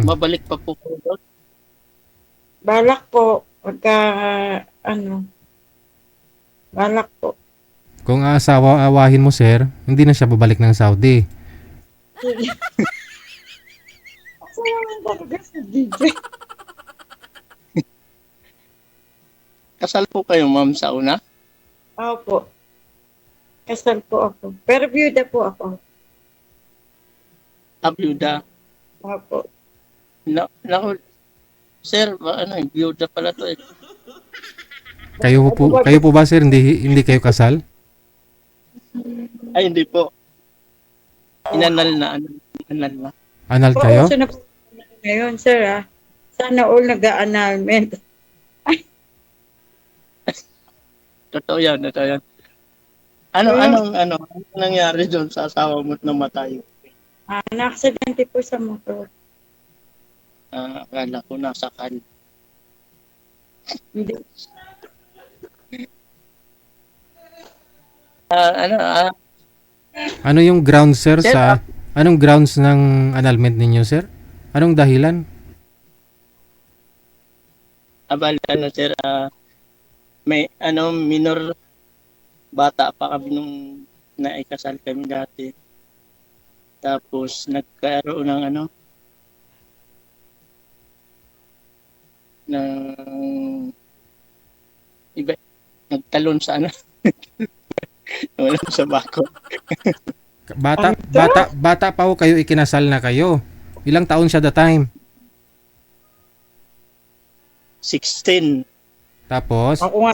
Babalik pa po kayo doon? Balak po, pagka, ano, balak po. Kung aasawa-awahin mo, sir, hindi na siya babalik ng Saudi. Ako naman talaga sa DJ. Kasal po kayo, ma'am, sa una? Opo. Kasal po ako. Pero byuda po ako. Byuda. Opo. Naku, sir, byuda pala to eh. Kayo po ba, sir, hindi kayo kasal? Ay, hindi po. Inanal na. Anal Oo, kayo? so ngayon, sir, sana all nag-annulment. Totoo yan. Anong nangyari doon sa asawa mo na namatay? Na-aksidente po sa motor. Akala ko nasakal. Hindi. Ano yung grounds, sir, Sir, anong grounds ng annulment ninyo, sir? Anong dahilan? Sir, may minor bata pa kami nung naikasal kami dati. Tapos nagkaroon ng iba, nagtalon sa wala sa bako. Bata pa ho kayo, ikinasal na kayo. Ilang taon siya the time? 16. Tapos Ako nga,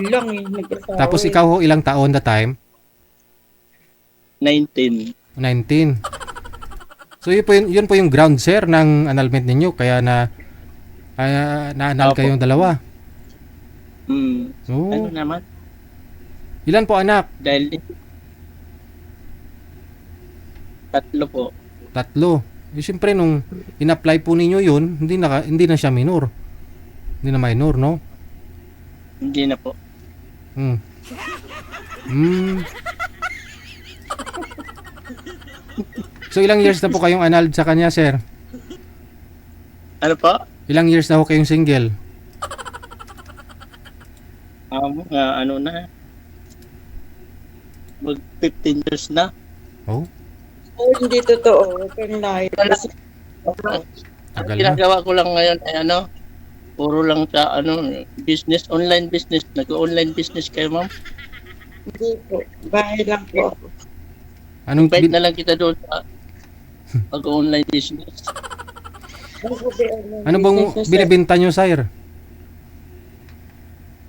lang eh. Nag-asawa tapos eh. ikaw ho, ilang taon the time? 19. 19. So yun po yung ground, sir, ng annulment ninyo, kaya na-annul Opo. kayong dalawa. Ano Oh. naman? Ilan po anak? Dahil 3 po. 3. Siyempre nung in-apply po ninyo yun, hindi na siya minor. Hindi na minor, no? Hindi na po. Hmm. Hmm. So ilang years na po kayong annulled sa kanya, sir? Ano po? Ilang years na ho kayong single? Mag 15 years na. Oh, Oo, hindi totoo. Huwag kang lahat. Kasi Ang tagal na. ginagawa ko lang ngayon ay puro lang sa business, online business. Nag-online business kayo, ma'am. hindi po. Bahay lang po ako. Anong Invite na lang kita doon sa pag-online business. ano bang binibenta nyo, sir?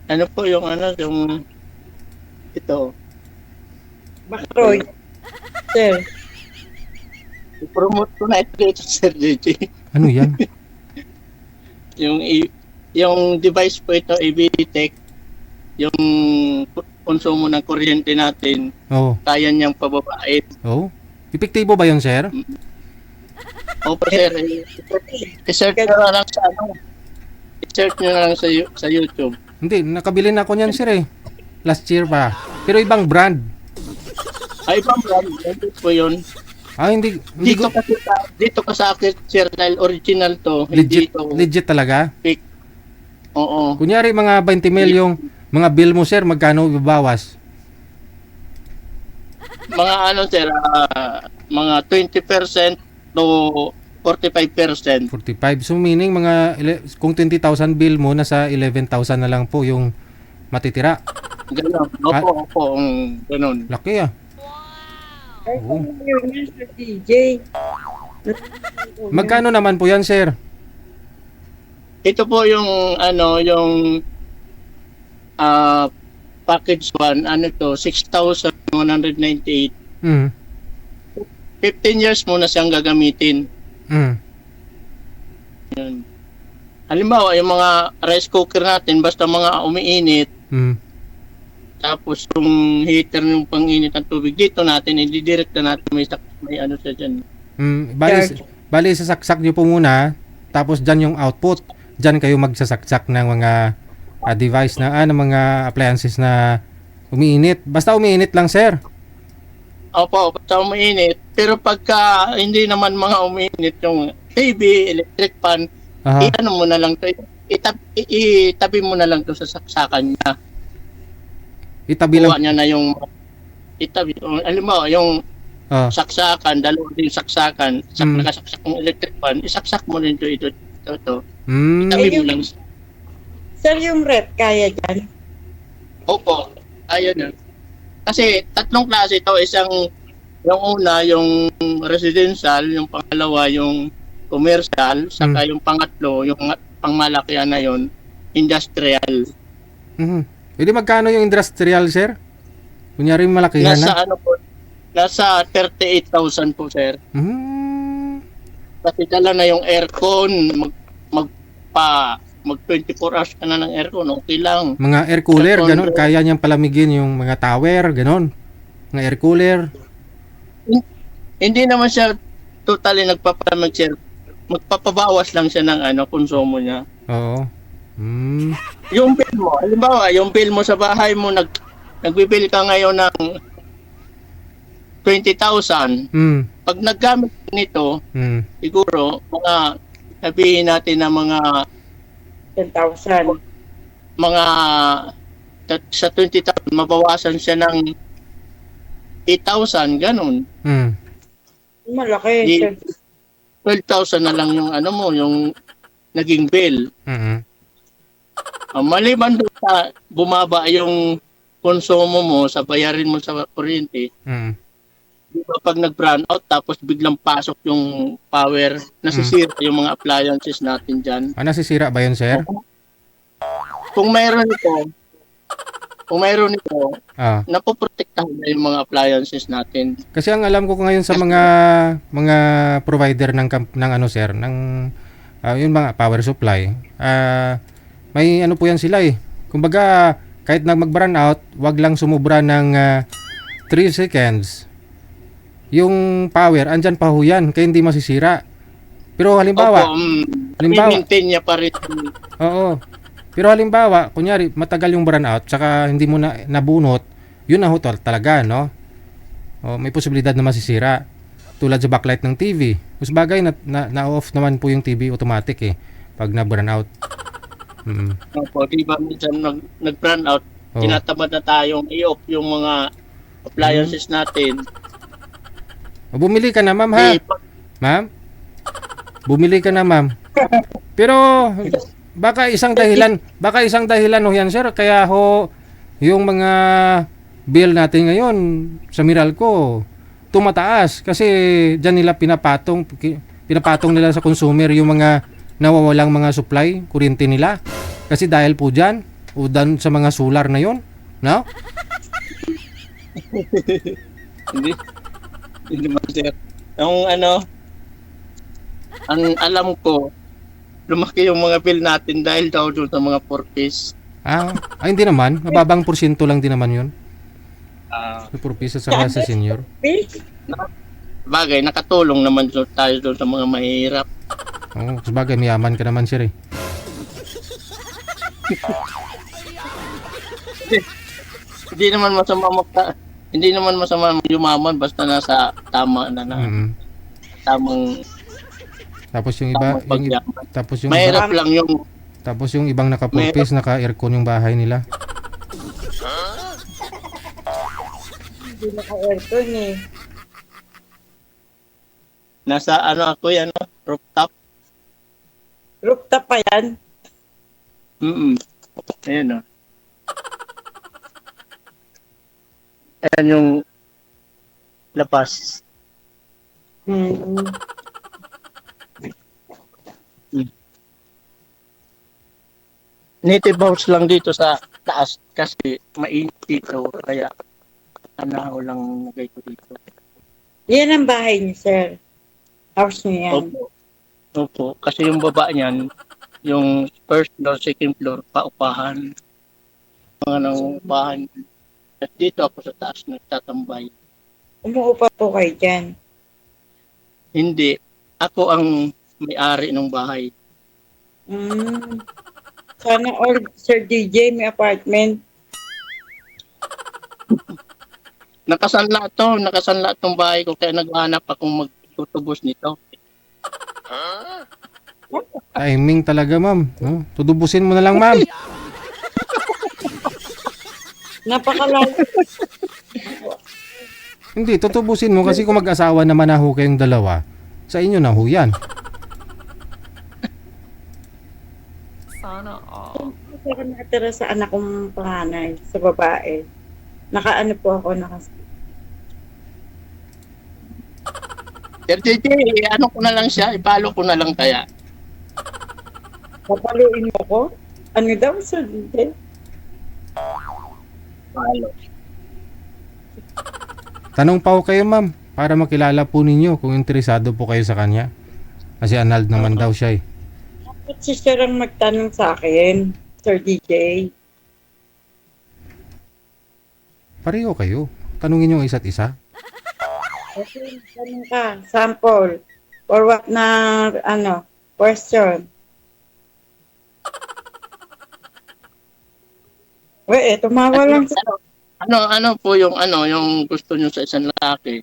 Ano po yung ito, Bakroy. Sir. i-promote ko na ito dito, Sir JJ. Ano yan? Yung device po ito, EVTech, yung konsumo ng kuryente natin, Oh. kaya niyang pababain. Oh. Epektibo ba yun, sir? Opo, sir. I-search nyo na lang sa i-search nyo na lang sa YouTube. Hindi, nakabili na ako niyan, sir, eh. Last year pa. Pero ibang brand. Ay, ibang brand. Ito po yun. Hindi Dito ka sa akin, sir, dahil original to. legit, Hindi ito legit talaga. fake. Oo. Kunyari, mga 20 mil yung mga bill mo, sir, magkano ibabawas? Mga sir, mga 20% to 45%. 45. So, meaning, kung 20,000 bill mo, nasa 11,000 na lang po yung matitira. Ganun. Opo, ganun. Laki, ah. Ay, Oo. yun yan sa DJ. Magkano naman po yan, sir? Ito po yung yung package 1, 6,198. Mm. 15 years mo na siyang gagamitin. Mm. Yun. Halimbawa, yung mga rice cooker natin, basta mga umiinit, Mm. tapos yung heater yung pang-init ng tubig, dito natin, i-direct na natin, may siya dyan. Mm. Bali, sasaksak nyo po muna, tapos dyan yung output. Dyan kayo magsasaksak ng mga device ng mga appliances na umiinit. Basta umiinit lang, sir. Opo, basta umiinit. Pero pagka hindi naman mga umiinit yung TV, electric fan, Aha. i-ano mo na lang to, itabi mo na lang to sa saksakan niya. Itabi Kuha lang. niya na yung itabi, alam mo, yung Ah. saksakan, dalawa din saksakan, Mm. nakasaksak ng electric fan, isaksak mo rin ito. Hmm. Itabi mo yung- lang. Sir, yung rep, kaya dyan? Opo, ayun na. Kasi tatlong klase ito, yung una, yung residential, yung pangalawa, yung commercial, saka yung pangatlo, yung pangmalakihan na yon, industrial. Mhm. Pwede magkano yung industrial, sir? Kunyari malakihan na. Nasa ano po, nasa 38,000 po, sir. Hmm. Kasi dala na yung aircon, mag 24 hours ka na ng aircon, okay lang. Mga air cooler, Sa ganon. condo. Kaya niyang palamigin yung mga tower, ganon. Mga air cooler. Hindi naman siya totally nagpapalamig, sir. Magpapabawas lang siya ng konsumo niya. Oo. Hmm. Yung bill mo, halimbawa, yung bill mo sa bahay mo, nagbibill ka ngayon ng 20,000. Hmm. Pag naggamit ka nito, Hmm. siguro, sabihin natin na mga 10,000. sa 20,000, mabawasan siya ng 8,000, ganun. Hmm. Malaki, Di- sir. 12,000 na lang yung yung naging bill. Hmm. Maliban doon sa bumaba yung konsumo mo sa bayarin mo sa kuryente, Hmm. di ba pag nag-brown out tapos biglang pasok yung power, nasisira yung mga appliances natin dyan. Ah, nasisira ba yun, sir? Kung mayroon ito, Ah. napoprotektahan na yung mga appliances natin. Kasi ang alam ko ngayon sa mga provider ng ano, sir, ng yung mga power supply, may ano po yan sila eh. Kumbaga, kahit na mag-burn out, wag lang sumubra ng 3 seconds. Yung power, andyan pa ho yan, kaya hindi masisira. Pero halimbawa, Opo, halimbawa- i-maintain niya pa rin. oo. Pero halimbawa, kunyari, matagal yung burn out, tsaka hindi mo na nabunot, yun na ho talaga, no? O, may posibilidad na masisira. Tulad sa backlight ng TV. Mas bagay na-off naman po yung TV automatic eh, pag na-burn out. Mm. Opo, di ba minsan nag-brown out, Oo. tinatamad na tayong i-off yung mga appliances natin. O, bumili ka na, ma'am, ha? Ma'am? Bumili ka na, ma'am. Pero baka isang dahilan ho yan, sir, kaya ho yung mga bill natin ngayon sa Meralco tumataas kasi diyan nila pinapatong nila sa consumer yung mga nawawalang mga supply, kuryente nila. Kasi dahil po diyan o dan sa mga solar na yon, no? Hindi naman, sir. Ang alam ko, lumaki yung mga bill natin dahil daw doon sa mga 4-piece. Hindi naman, mababang porsyento lang din naman 'yon. Ah, Sa purpose sa senior. bagay, nakatulong naman tayo doon sa mga mahirap. Oo, sabagay mayaman ka naman, sir eh. Hindi naman masama yumaman basta nasa tama na Mm. tamang Tapos yung iba, pagyaman. tapos yung Mahirap lang yung tapos yung ibang naka-purpose, naka-aircon yung bahay nila. Hindi naka-aircon eh. nasa ako yan, rooftop. Rooftop pa yan. Ayun o. Ayan yung labas. Hmm. Native house lang dito sa taas kasi mainit dito kaya anahaw lang nagay ko dito. Yan ang bahay niyo, sir. House niyo yan. Opo. Kasi yung baba niyan, yung first floor, second floor, paupahan. Mga nangupahan. At dito ako sa taas nagtatambay. Umuupa po kayo dyan. Hindi. Ako ang may-ari ng bahay. Hmm. Sana all, Sir DJ, may apartment. Nakasanla tong bahay ko kaya naghahanap akong magtutubos nito. Timing talaga, ma'am. No? Tudubusin mo na lang, ma'am. Napakalayo. Hindi, tutubusin mo kasi kung mag-asawa naman na ho kayong dalawa, sa inyo na ho yan. Kasi ako nakatira sa anak kong panganay, sa babae. Nakaano po ako, Sir JJ, ano ko na lang siya, ipalo ko na lang kaya. papaluin mo ko? Ano daw, Sir DJ? Palo. Tanong pa ho kayo, ma'am, para makilala po ninyo kung interesado po kayo sa kanya. Kasi annulled naman daw siya eh. Bakit si Sir ang magtanong sa akin, Sir DJ? Pareho kayo. Tanungin nyo ang isa't isa. Okay, tanong ka, sample. Or what na, question. Tumawa lang sa... Ano po yung yung gusto niyo sa isang lalaki?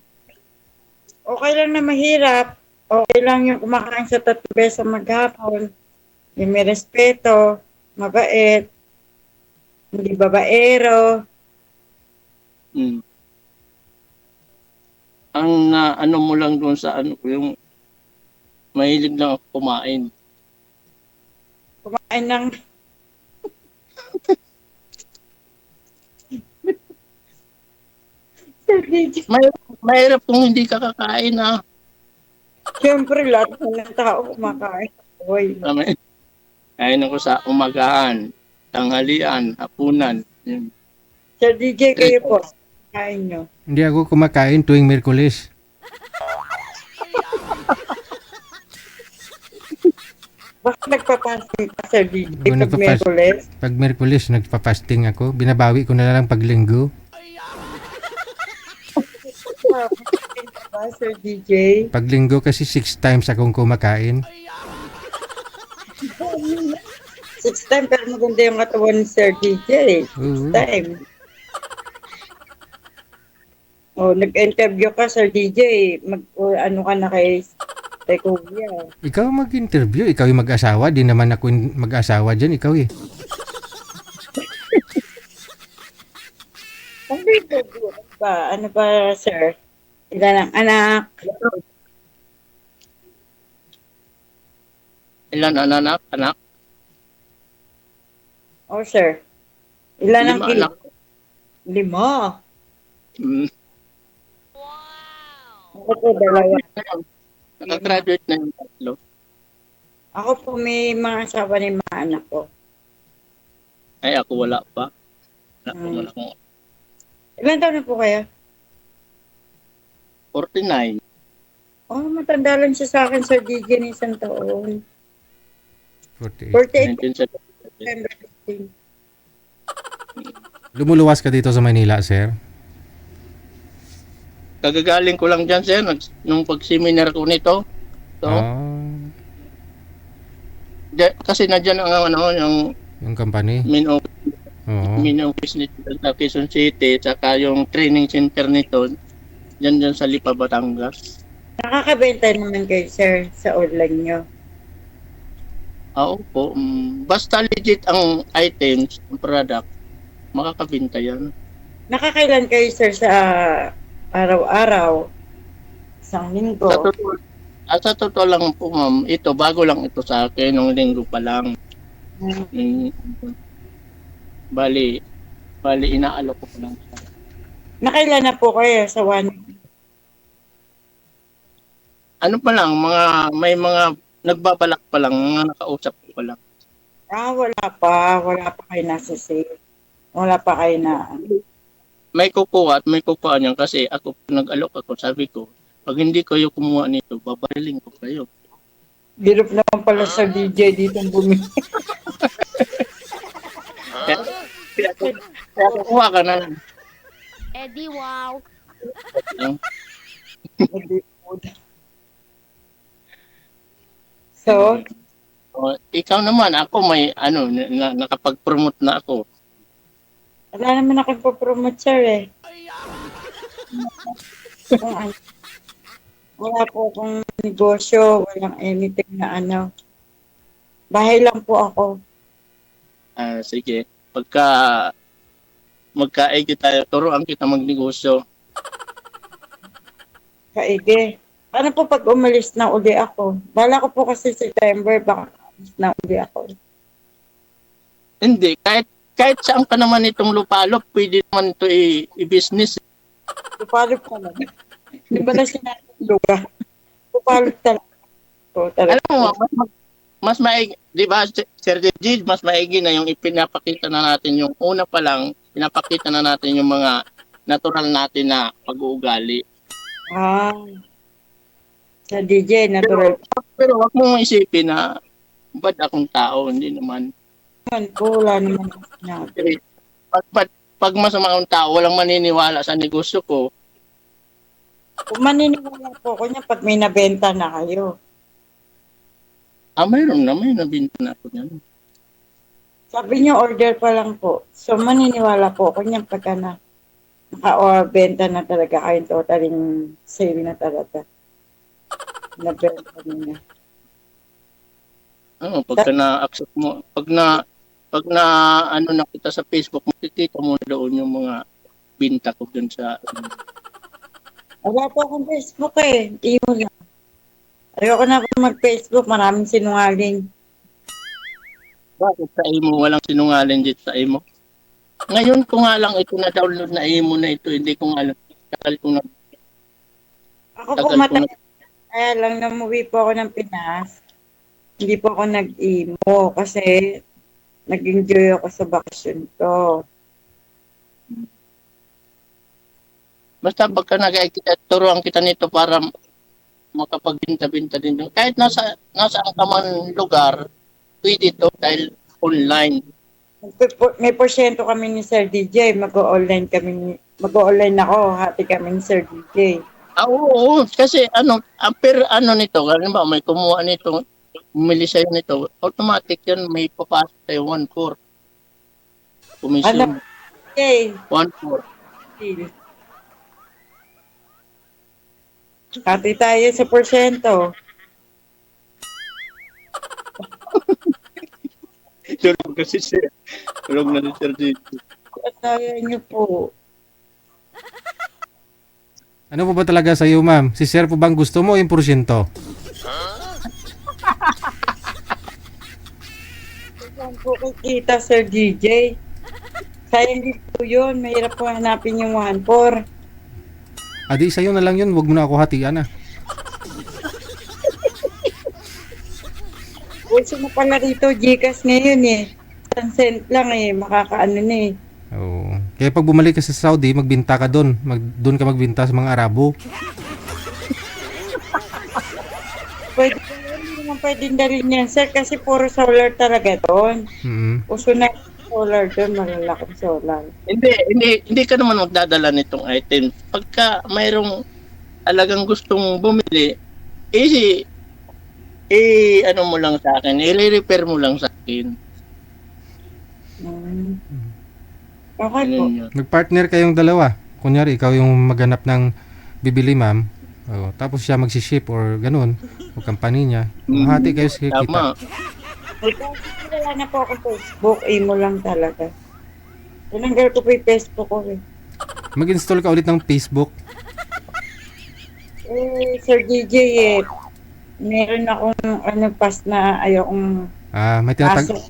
Okay lang na mahirap. Okay lang yung kumakain sa 3 beses maghapon. Yung may respeto, mabait, hindi babaero. Hmm. Ang ano mo lang doon sa yung mahilig lang ako kumain. Kumain ng... Sir DJ, Mahirap kung hindi ka kakain ha. siyempre lahat ng tao kumakain. Hoy, Kain ako sa umagahan, tanghalian, hapunan. Yun. Sir DJ, kayo po, kain nyo. Hindi ako kumakain tuwing Miyerkules. Bakit nagpapasing ka, Sir DJ, Ako pag nagpapas- Miyerkules? Pag Miyerkules, nagpa-fasting ako. Binabawi ko na lang pag Linggo. Ba, Sir DJ? Pag Linggo kasi 6 times akong kumakain. 6 time, pero maganda yung katawan ni Sir DJ. 6 Oo. time. Nag-interview ka, Sir DJ. Ano ka na kay Kuya. Ikaw mag-interview, ikaw yung mag-asawa. Di naman ako yung mag-asawa dyan, ikaw eh. Ano ba, Sir? Ilan ang anak? Ilan anak? Sir. Ilan ang 5 anak. 5. Hmm. Ako po, 2. Nakagraduate na yung 3. Ako po may mga asawa ni mga anak ko. Ay, ako wala pa. Wala akong Ilan taon na po kayo? 49. Matanda lang siya sa akin, Sir DJ, ng 1 taon. 48. 48 1970. September 15. Lumuluwas ka dito sa Manila, sir? Kagagaling ko lang dyan, sir, nung pag-seminar ko nito. So, kasi nandiyan ang Yung company? main office, Oo. main office nito sa Quezon City, saka yung training center nito, dyan sa Lipa, Batangas. Nakakabenta naman kayo, Sir, sa online nyo. Po. Basta legit ang items, ang product, makakabenta yan. Nakakailan kayo, Sir, sa araw-araw? Isang linggo? Sa totoo lang po, ma'am, ito, bago lang ito sa akin, nung linggo pa lang. Bali, inaalok ko pa lang. Nakailan na po kayo sa Ano pa lang, may mga nagbabalak pa lang, mga nakausap ko pa lang. Wala pa. Wala pa kayo nasa sale. Wala pa kayo na... May kukuha at may kukuha niyan kasi ako nag-alok ako, sabi ko, pag hindi kayo kumuha nito, babarilin ko kayo. Hirap naman pala sa DJ dito bumili. Kaya kukuha ka na lang. Eddie, wow. So, Ikaw naman, ako may nakapag-promote na ako. wala naman akong po-promote, Sir, eh. Wala po akong negosyo, walang anything na ano. Bahay lang po ako. Sige. Pagka magkaigi tayo, turuan kita magnegosyo. Kaige. Ano po pag umalis na uli ako? Bala ko po kasi September, baka umalis na uli ako. Hindi, kahit saan ka naman itong lupalop, pwede naman ito i-business. Pupalot ka lang. Hindi ba na sinabi lugar? Pupalot talaga. So, talaga. Alam mo, mas maigi, di ba, Sir Gigi, mas maigi na yung ipinapakita na natin yung una pa lang, pinapakita na natin yung mga natural natin na pag-uugali. Sa DJ, natural. Pero wag mong isipin na bad akong tao, hindi naman. Naman po, wala naman ako sinabi. Pag masama akong tao, walang maniniwala sa negosyo ko. Kung maniniwala po ako niya pag may nabenta na kayo. Mayroon na, may nabinta na ako niyan. Sabi niyo, order pa lang po. So, maniniwala po ako niya pagka naka-benta na talaga kayo, totaling sale na talaga. Nabenta niya. Pagka na-accept mo, pag na ano na kita sa Facebook, makikita mo doon yung mga binta ko dun sa Wala po akong Facebook eh. Imo lang. Ayoko na po mag-Facebook. Maraming sinungaling. bakit sa imo walang sinungaling dito sa imo. Ngayon ko nga lang ito na-download na imo na ito, hindi ko nga alam. Tagal ko na Ako po matagal. Kaya lang namuwi po ako ng Pinas. Hindi po ako nag-imo kasi nag-enjoy ako sa bakasyon ko. basta pagka nag-kita, turuan kita nito para makapagbinta-binta din doon. Kahit nasaan ka man lugar, pwede ito dahil online. May porsyento kami ni Sir DJ. Mag-online ako. Hati kami ni Sir DJ. Oo, kasi per nito, halimbawa may kumuha nito, bumili sa'yo nito, automatic yan, may papasok sa'yo 1/4. Commission, Okay. 1/4. Deal. Hati tayo sa porsyento. Tulog kasi siya. Tulog na ni Sir Gigi. At kaya niyo po. Ano po ba talaga sa iyo, ma'am? Si sir po bang gusto mo yung porsyento? Saan po kikita, Sir DJ? Sayang din po yun. Mahirap po hanapin yung 1/4. Adi, sa'yo na lang yun. Huwag mo na ako hatian ah. Gusto mo pala rito, Gcash ngayon eh. 1 cent lang eh. Makakaano na eh. Oo. Kaya pag bumalik ka sa Saudi, magbinta ka doon. Doon ka magbinta sa mga Arabo. Pwede po yun. Hindi naman pwedeng dalhin yan, sir. Kasi puro solar talaga doon. Mm. Uso na solar doon. Malalaking solar. Hindi ka naman magdadala nitong item. Pagka mayroong talagang gustong bumili, ano mo lang sa akin, i-repair mo lang sa akin. Okay po. Ganun yun. Nag-partner kayong dalawa. Kunyari, ikaw yung maghanap ng bibili, ma'am. Oo. Tapos siya magsiship or ganun. O company niya. Hati kayo sa kita. Tama. Wala na po ako Facebook. Imo lang talaga. Tinanggal ko po yung Facebook ko eh. Mag-install ka ulit ng Facebook. Sir DJ eh. Meron akong pass na ayokong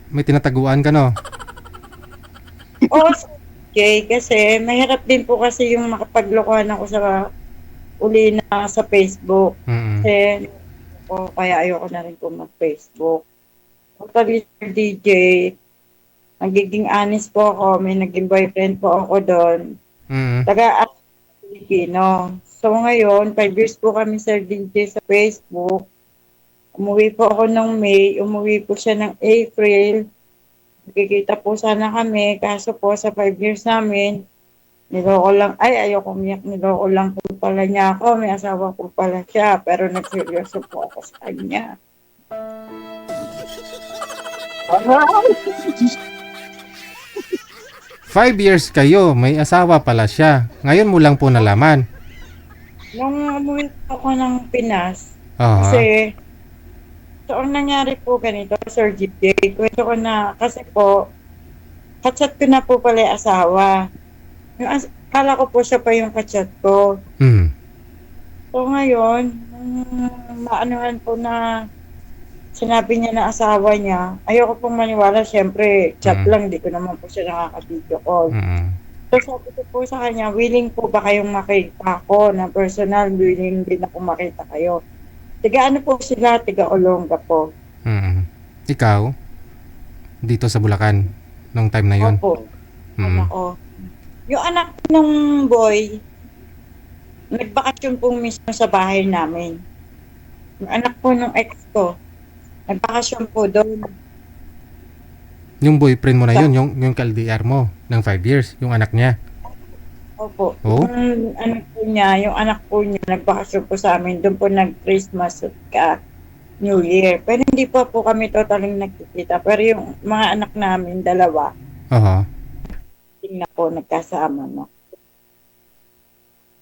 May tinataguan ka, no? Oo, okay, kasi mahirap din po kasi yung makapaglokohan ako sa uli na sa Facebook. Mm. Kasi kaya ayoko na rin po mag-Facebook. Totally, Sir DJ, nagiging honest po ako. May naging boyfriend po ako doon. Mm. Filipino. So ngayon, 5 years po kami, Sir DJ, sa Facebook. Umuwi po ako ng May. Umuwi po siya ng April. Nakikita po sana kami, kaso po sa 5 years namin, niloko lang, ayoko umiyak, niloko lang po pala niya ako, may asawa po pala siya, pero nagseryoso po ako sa kanya. 5 years kayo, may asawa pala siya. Ngayon mo lang po nalaman. Nung umuwi po ako ng Pinas, Aha. Kasi, so ang nangyari po ganito, Sir GJ, kwento ko na, kasi po, kachat ko na po pala yung asawa. Kala ko po siya pa yung kachat ko. Mm. So ngayon, maanuhan po na sinabi niya na asawa niya, ayoko pong maniwala, syempre, chat Mm. lang, di ko naman po siya nakaka-video call. Mm. So sabi ko po sa kanya, willing po ba kayong makita ko na personal, willing din ako makita kayo. Tiga ano po sila, tiga Olonga po. Mm. Ikaw, dito sa Bulacan, nung time na yun. Opo, Mm. anak ko. Yung anak ng boy, nagbakasyon po mismo sa bahay namin. Yung anak po ng ex ko, nagbakasyon po doon. Yung boyfriend mo na yun, yung ka-LDR mo, ng 5 years, yung anak niya. Opo. Oh? Yung anak po niya, nagbakasyon po sa amin. Doon po nag-Christmas at New Year. Pero hindi pa po kami totaling nagkikita. Pero yung mga anak namin, dalawa, Aha. tingnan po, nagkasama na.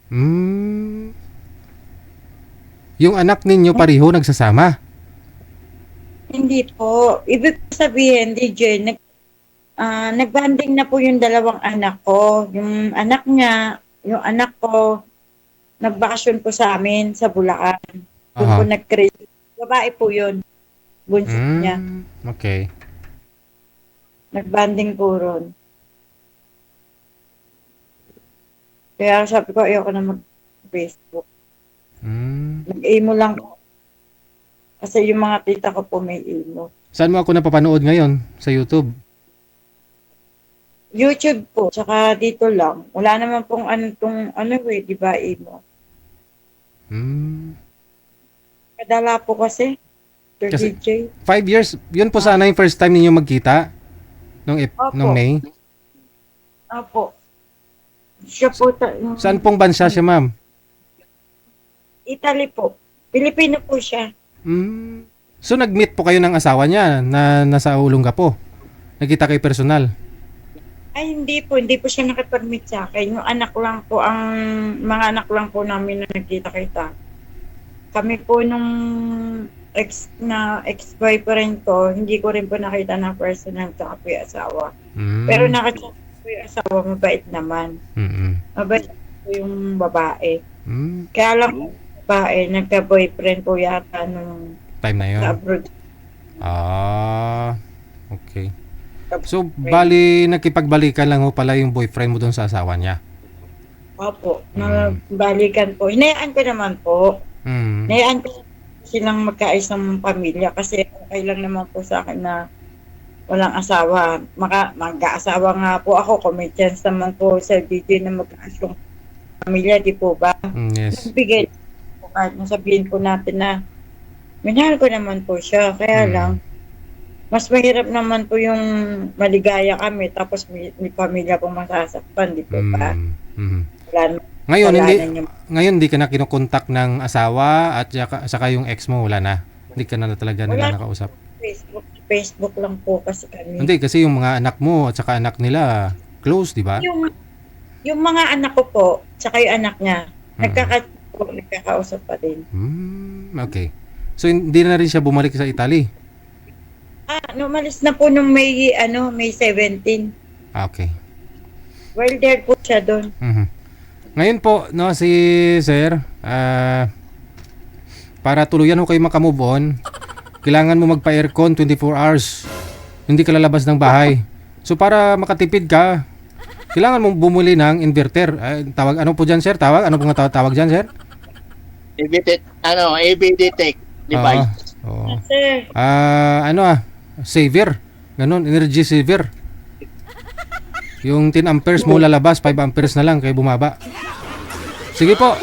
Mm. Yung anak ninyo pareho nagsasama. Hindi po. Ibig sabihin, DJ, nagbanding na po yung dalawang anak ko. Yung anak niya, yung anak ko, nagbakasyon po sa amin sa Bulacan. Doon Aha. po nag-Christmas. Babae po yun. Bunso niya. Okay. Nagbanding po ron. Kaya sabi ko, ayoko na mag-Facebook. Mm. Nag-emo lang po. Kasi yung mga tita ko po may emo. Saan mo ako napapanood ngayon? Sa YouTube? YouTube po, tsaka dito lang. Wala naman pong di ba, emo. Mm. Kadala po kasi, Sir Kasi- DJ. 5 years, yun po sana yung first time ninyo magkita? Opo. Nung May? Opo. Siya po, Saan pong bansa siya, ma'am? Italy po. Pilipino po siya. Mm. So, nag-meet po kayo ng asawa niya na nasa Olongapo? Nagkita kayo personal? Ay, hindi po siya nakipag-meet sa akin. Yung mga anak lang po namin na nagkita-kita. Kami po nung ex-boyfriend ko, hindi ko rin po nakita na personal sa po yung asawa. Mm. Pero nakita po yung asawa, mabait naman. Mm-mm. Mabait po yung babae. Mm. Kaya lang, babae, nagka-boyfriend po yata nung Time na yun? sa abroad. Ah, okay. So, bali, nakipagbalikan lang ho pala yung boyfriend mo doon sa asawa niya? Opo, nabalikan po. Hinayaan ko naman po. Mm. Hinayaan ko silang magkaayos ng pamilya kasi okay lang naman po sa akin na walang asawa. Mag-aasawa nga po ako kung may chance naman po sa DJ na magkaayos yung pamilya, di po ba? Yes. Nagbigay po kahit nasabihin po natin na minahal ko naman po siya. Kaya lang, mas mahirap naman po yung maligaya kami tapos may pamilya pong masasaktan, di po ba? Wala naman. Ngayon, Kasalanan niya. ngayon hindi ka na kinukontak ng asawa at saka yung ex mo, wala na? Hindi ka na talaga nila Wala. nakausap? Facebook lang po kasi kami. Hindi, kasi yung mga anak mo at saka anak nila, close, di ba? Yung mga anak ko po, tsaka yung anak niya, nagkakausap pa din. Okay. So, hindi na rin siya bumalik sa Italy? Umalis na po nung May 17. Okay. Well, there po siya doon. Ngayon po, no, si Sir, para tuluyan ho kayo makamove on, kailangan mo magpa-aircon 24 hours. Hindi ka lalabas ng bahay. So, para makatipid ka, kailangan mong bumuli ng inverter. Ano po dyan, Sir? Ano po nga tawag dyan, Sir? ABD Tech device. Oo. Sir, Saver. Ganun, energy saver. Yung 10 amperes mo lalabas, 5 amperes na lang kayo bumaba. Sige po.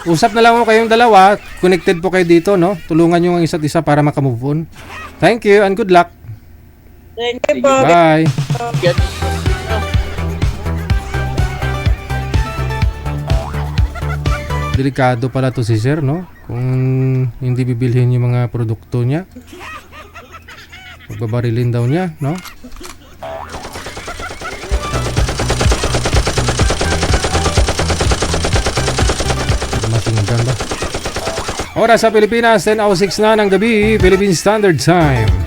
Usap na lang mo kayong dalawa. Connected po kayo dito, no? Tulungan nyo ang isa't isa para makamove on. Thank you and good luck. thank you po. Bye. Delikado pala to si Sir, no? Kung hindi bibilhin yung mga produkto niya. Pagbabarilin daw niya, no? Machine gun ba? Oras sa Pilipinas, 10:06 na ng gabi, Philippine Standard Time.